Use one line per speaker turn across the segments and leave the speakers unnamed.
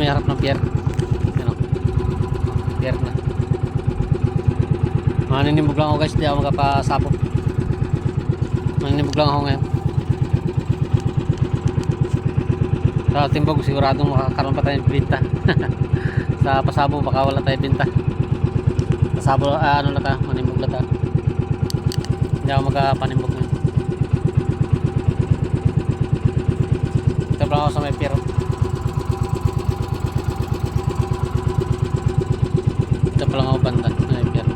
may harap ng pier. Yan o. Pier na. Maninimog lang ako guys, di ako magpasabog. Maninimog lang ako ngayon. Sa timbog siguradong makakaroon pa tayong binta. Sa pasabo baka wala tayong binta. Pasabo ano na ta, manimog na ta. Hindi ako magpanimog ngayon. Ito pa ako sa may pier. Ito pa lang ako banda sa may pier.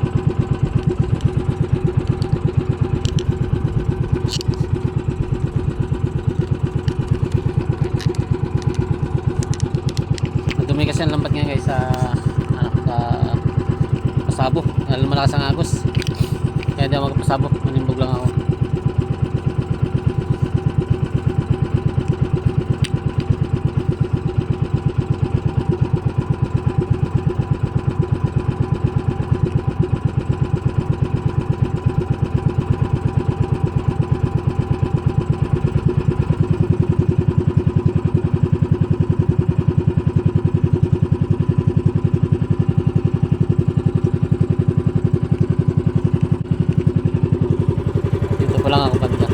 Madumi kasi ang lambat ngayon guys sa pasabo. Malakas ang agos. Kaya di ako magpasabo. Manimbog lang ako. Lang ako banda.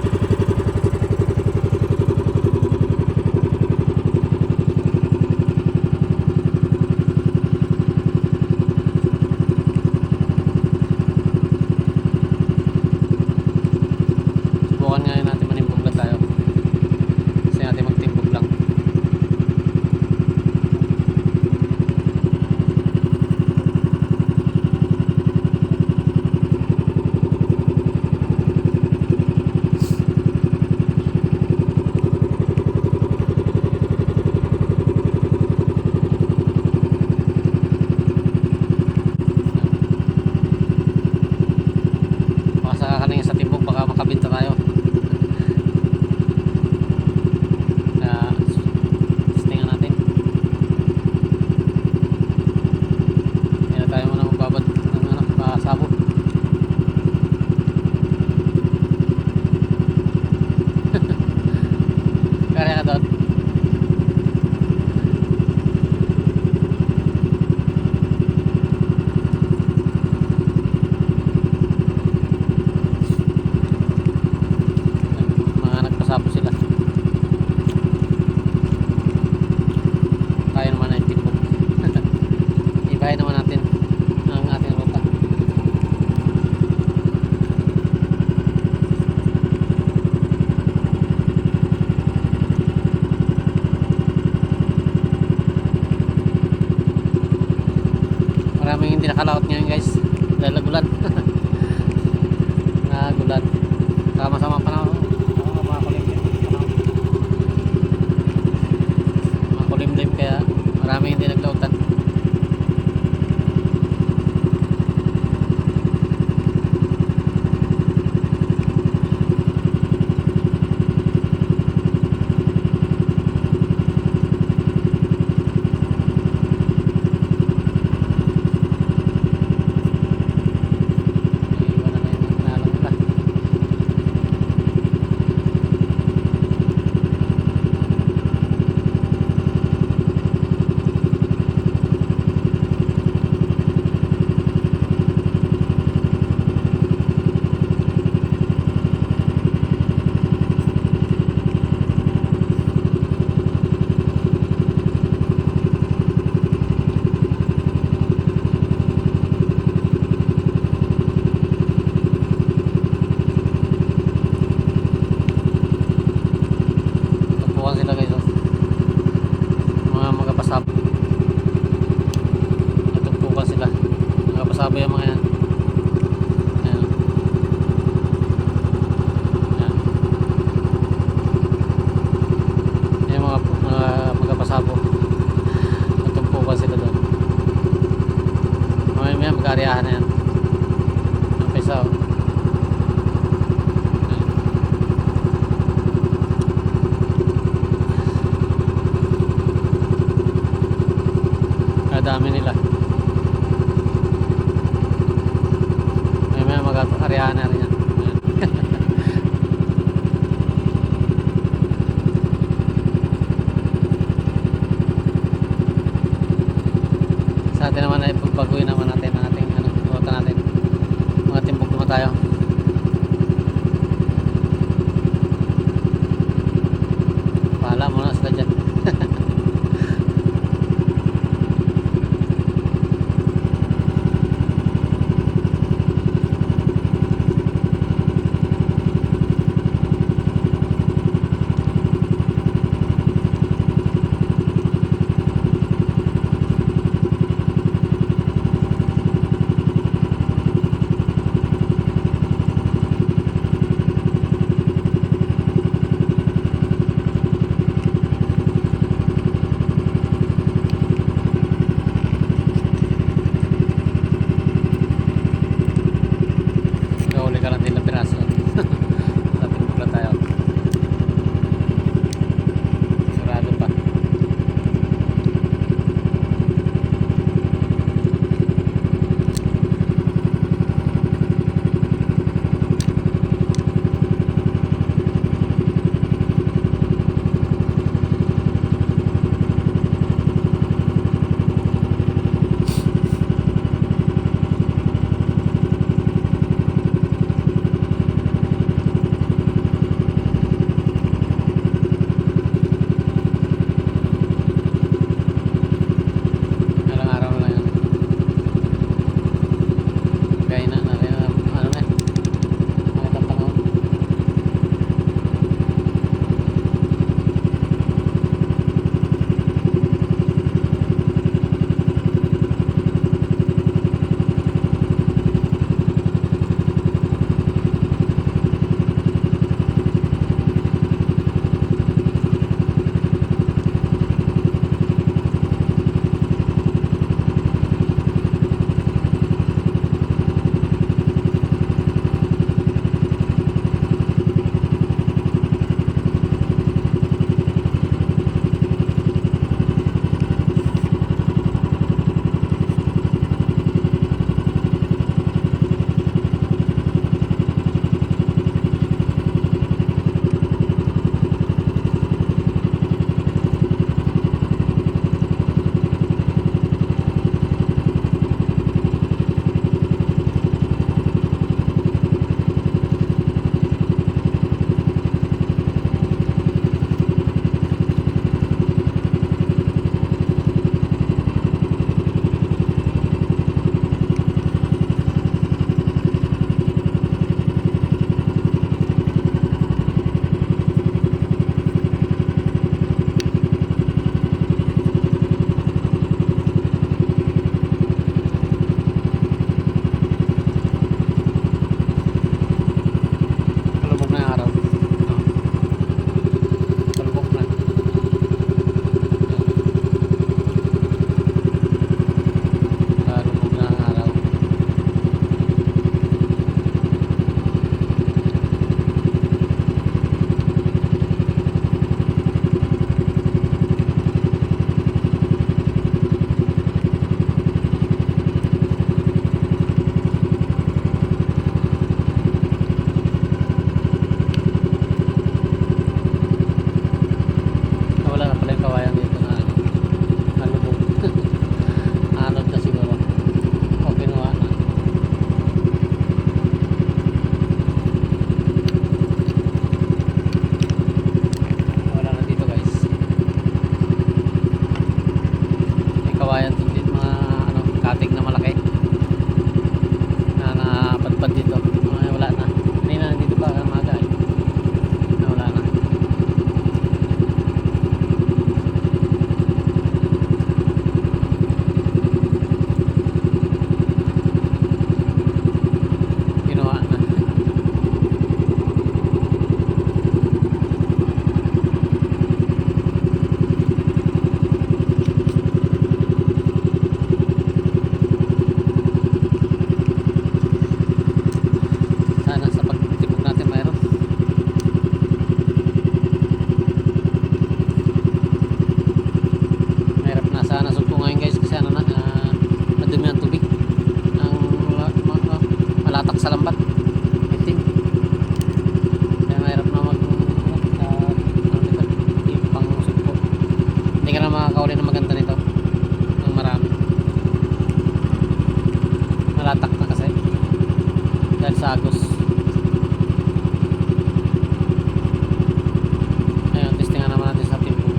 Subukan nga natin manimbog lang tayo. Kasi natin magtimbog lang. Sa timbog baka makabinta tayo. Kaya testingan natin. Hindi na tayo muna magbabad ng pasabo. Kaya ka doon. Pasabo sila. Kaya naman ang timbog. Ibahin naman natin ang ating ruta. Maraming hindi nakalaot ngayon guys dahil nagulan. Nagulan. Sama-sama pa na makulimlim kaya maraming hindi naglautan. Sila guys mga magapasabo. Tumpukan sila magapasabo yung mga yan. Ayan. Ayan. Yung mga magapasabo tumpukan sila doon. May mag-aaryahan na yan. Ang pisa dami nila. May mag-aaryahan na rin yan. natin naman ay pagbaguhin naman natin ang ating ano, ruta natin. Mga timbog naman tayo. Pahala muna sila dyan. dahil sa agos. Ayun, testingan naman natin sa timpo.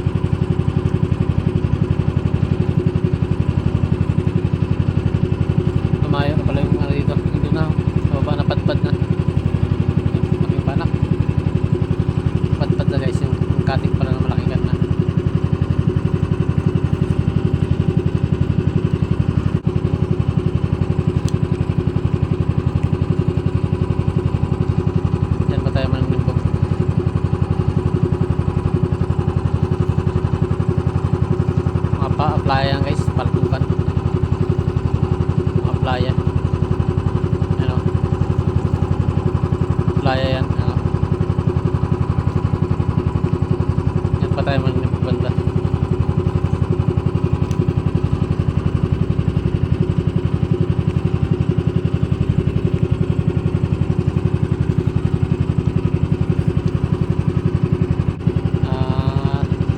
Lumayo na pala yung ano dito. Hindi na, baba na, padpad na. Making panak. Padpad na guys, yung cutting pala na malaki kan na. Diyan ba tayo manimbo? Mga pa-apply yan guys, palpukan. Mga playa. Ano? Playa yan. Ano? Yan pa tayo manimbo banda.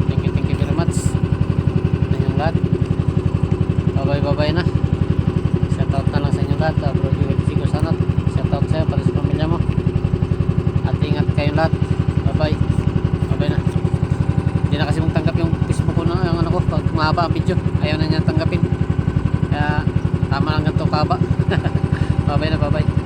Thank you very much sa inyong lahat. Bye na. Shout out na lang sa inyong lahat. Bro Joey Sigo Sanot, shout out sa'yo para sa pamilya mo. At ingat kayong lahat. Bye na. Hindi na kasi magtanggap yung Facebook ko na yung ano ko pag mahaba ang video. Ayaw na niya tanggapin. Kaya tama lang ganito kaba. Bye na.